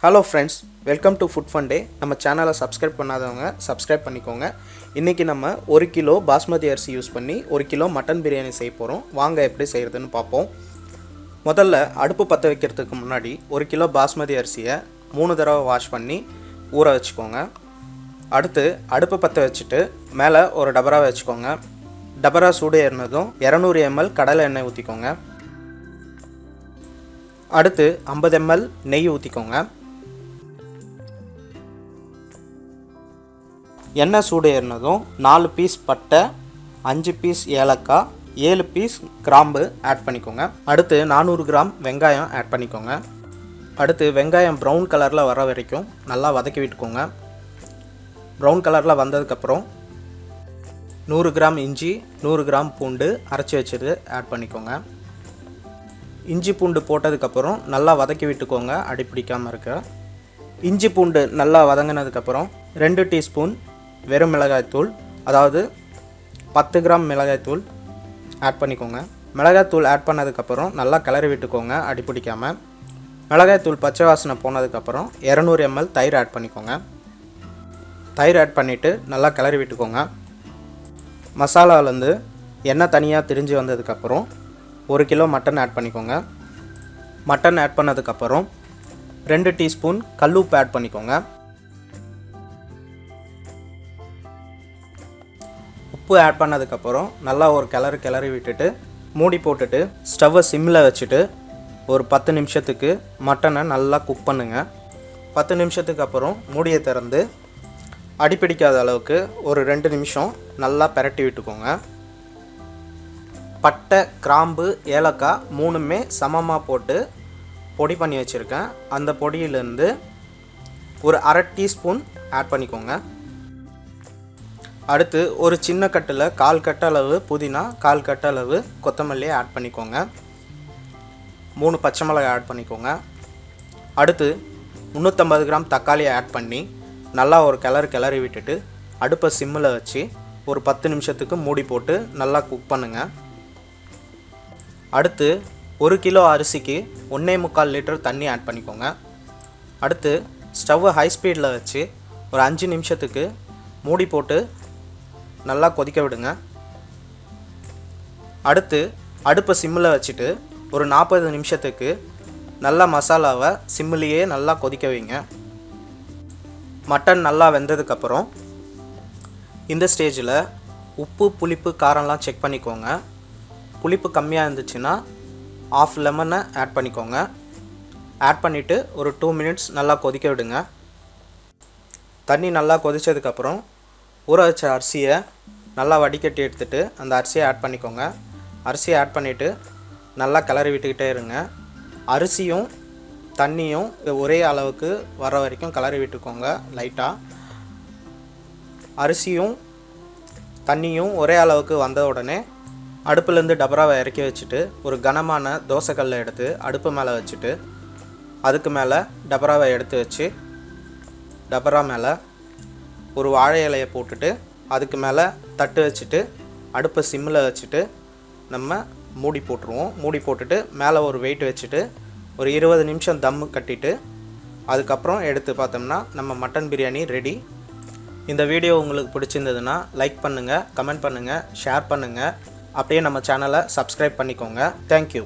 Hello friends, welcome to Food Funday. நம்ம சேனலை subscribe பண்ணாதவங்க சப்ஸ்கிரைப் பண்ணிக்கோங்க. இன்னைக்கு நம்ம 1 கிலோ பாஸ்மதி அரிசி யூஸ் பண்ணி 1 கிலோ மட்டன் பிரியாணி செய்ய போறோம். வாங்க எப்படி செய்யறதுன்னு பாப்போம். முதல்ல அடுப்பு பத்த வைக்கிறதுக்கு முன்னாடி 1 கிலோ பாஸ்மதி அரிசியை 3 தடவை வாஷ் பண்ணி ஊற வச்சுக்கோங்க. அடுத்து அடுப்பு பத்த வச்சுட்டு மேலே ஒரு டபரா வச்சுக்கோங்க. டபரா சூடு ஏறினதும் 200 ml கடலை எண்ணெய் ஊற்றிக்கோங்க. அடுத்து 50 ml நெய் ஊற்றிக்கோங்க. எண்ணெய் சூடு ஏறினதும் 4 பீஸ் பட்டை, 5 பீஸ் ஏலக்காய், 7 பீஸ் கிராம்பு ஆட் பண்ணிக்கோங்க. அடுத்து 400 கிராம் வெங்காயம் ஆட் பண்ணிக்கோங்க. அடுத்து வெங்காயம் ப்ரௌன் கலரில் வர வரைக்கும் நல்லா வதக்கி விட்டுக்கோங்க. ப்ரௌன் கலரில் வந்ததுக்கப்புறம் 100 கிராம் இஞ்சி, 100 கிராம் பூண்டு அரைச்சி வச்சுட்டு ஆட் பண்ணிக்கோங்க. இஞ்சி பூண்டு போட்டதுக்கப்புறம் நல்லா வதக்கி விட்டுக்கோங்க, அடி பிடிக்காமல் இருக்க. இஞ்சி பூண்டு நல்லா வதங்கினதுக்கப்புறம் 2 டீஸ்பூன் வெறும் மிளகாய்த்தூள், அதாவது 10 கிராம் மிளகாய்த்தூள் ஆட் பண்ணிக்கோங்க. மிளகாய்த்தூள் ஆட் பண்ணதுக்கப்புறம் நல்லா கிளறி விட்டுக்கோங்க, அடி பிடிக்காமல். மிளகாய்த்தூள் பச்சை வாசனை போனதுக்கப்புறம் 200 ml தயிர் ஆட் பண்ணிக்கோங்க. தயிர் ஆட் பண்ணிவிட்டு நல்லா கிளறி விட்டுக்கோங்க. மசாலாவிலேருந்து எண்ணெய் தனியாக திரிஞ்சு வந்ததுக்கப்புறம் 1 கிலோ மட்டன் ஆட் பண்ணிக்கோங்க. மட்டன் ஆட் பண்ணதுக்கப்புறம் 2 டீஸ்பூன் கல்லுப்பு ஆட் பண்ணிக்கோங்க. உப்பு ஆட் பண்ணதுக்கப்புறம் நல்லா ஒரு கிளறி விட்டுட்டு மூடி போட்டுட்டு ஸ்டவ்வை சிம்மில் வச்சுட்டு ஒரு 10 நிமிஷத்துக்கு மட்டனை நல்லா குக் பண்ணுங்கள். 10 நிமிஷத்துக்கு அப்புறம் மூடியை திறந்து அடிப்பிடிக்காத அளவுக்கு ஒரு 2 நிமிஷம் நல்லா பெரட்டி விட்டுக்கோங்க. பட்டை, கிராம்பு, ஏலக்காய் 3மே சமமாக போட்டு பொடி பண்ணி வச்சுருக்கேன். அந்த பொடியிலேருந்து ஒரு அரை டீஸ்பூன் ஆட் பண்ணிக்கோங்க. அடுத்து ஒரு சின்ன கட்டில் 1/4 கட்டு அளவு புதினா, 1/4 கட்டு அளவு கொத்தமல்லி ஆட் பண்ணிக்கோங்க. 3 பச்சை மிளகாய் ஆட் பண்ணிக்கோங்க. அடுத்து 350 கிராம் தக்காளியை ஆட் பண்ணி நல்லா ஒரு கிளறி விட்டுட்டு அடுப்பை சிம்மில் வச்சு ஒரு 10 நிமிஷத்துக்கு மூடி போட்டு நல்லா குக் பண்ணுங்கள். அடுத்து 1 கிலோ அரிசிக்கு 1.25 லிட்டர் தண்ணி ஆட் பண்ணிக்கோங்க. அடுத்து ஸ்டவ்வை ஹை ஸ்பீடில் வச்சு ஒரு 5 நிமிஷத்துக்கு மூடி போட்டு நல்லா கொதிக்க விடுங்க. அடுத்து அடுப்பை சிம்மில் வச்சுட்டு ஒரு 40 நிமிஷத்துக்கு நல்லா மசாலாவை சிம்மிலேயே நல்லா கொதிக்க வைங்க. மட்டன் நல்லா வெந்ததுக்கப்புறம் இந்த ஸ்டேஜில் உப்பு, புளிப்பு, காரம்லாம் செக் பண்ணிக்கோங்க. புளிப்பு கம்மியாக இருந்துச்சுன்னா 1/2 லெமனை ஆட் பண்ணிக்கோங்க. ஆட் பண்ணிவிட்டு ஒரு 2 மினிட்ஸ் நல்லா கொதிக்க விடுங்க. தண்ணி நல்லா கொதித்ததுக்கப்புறம் ஊற வச்ச அரிசியை நல்லா வடிகட்டி எடுத்துகிட்டு அந்த அரிசியை ஆட் பண்ணிக்கோங்க. அரிசியை ஆட் பண்ணிவிட்டு நல்லா கிளறி விட்டுக்கிட்டே இருங்க. அரிசியும் தண்ணியும் ஒரே அளவுக்கு வர வரைக்கும் கிளறி விட்டுக்கோங்க. லைட்டாக அரிசியும் தண்ணியும் ஒரே அளவுக்கு வந்த உடனே அடுப்புலேருந்து டபராவை இறக்கி வச்சுட்டு ஒரு கனமான தோசைக்கல்லை எடுத்து அடுப்பு மேலே வச்சுட்டு அதுக்கு மேலே டபராவை எடுத்து வச்சு டபரா மேலே ஒரு வாழை இலையை போட்டுட்டு அதுக்கு மேலே தட்டு வச்சுட்டு அடுப்பை சிம்மில் வச்சுட்டு நம்ம மூடி போட்டுருவோம். மூடி போட்டுட்டு மேலே ஒரு வெயிட் வச்சுட்டு ஒரு 20 நிமிஷம் தம்மு கட்டிட்டு அதுக்கப்புறம் எடுத்து பார்த்தோம்னா நம்ம மட்டன் பிரியாணி ரெடி. இந்த வீடியோ உங்களுக்கு பிடிச்சிருந்ததுன்னா லைக் பண்ணுங்கள், கமெண்ட் பண்ணுங்கள், ஷேர் பண்ணுங்கள். அப்படியே நம்ம சேனலை சப்ஸ்கிரைப் பண்ணிக்கோங்க. தேங்க்யூ.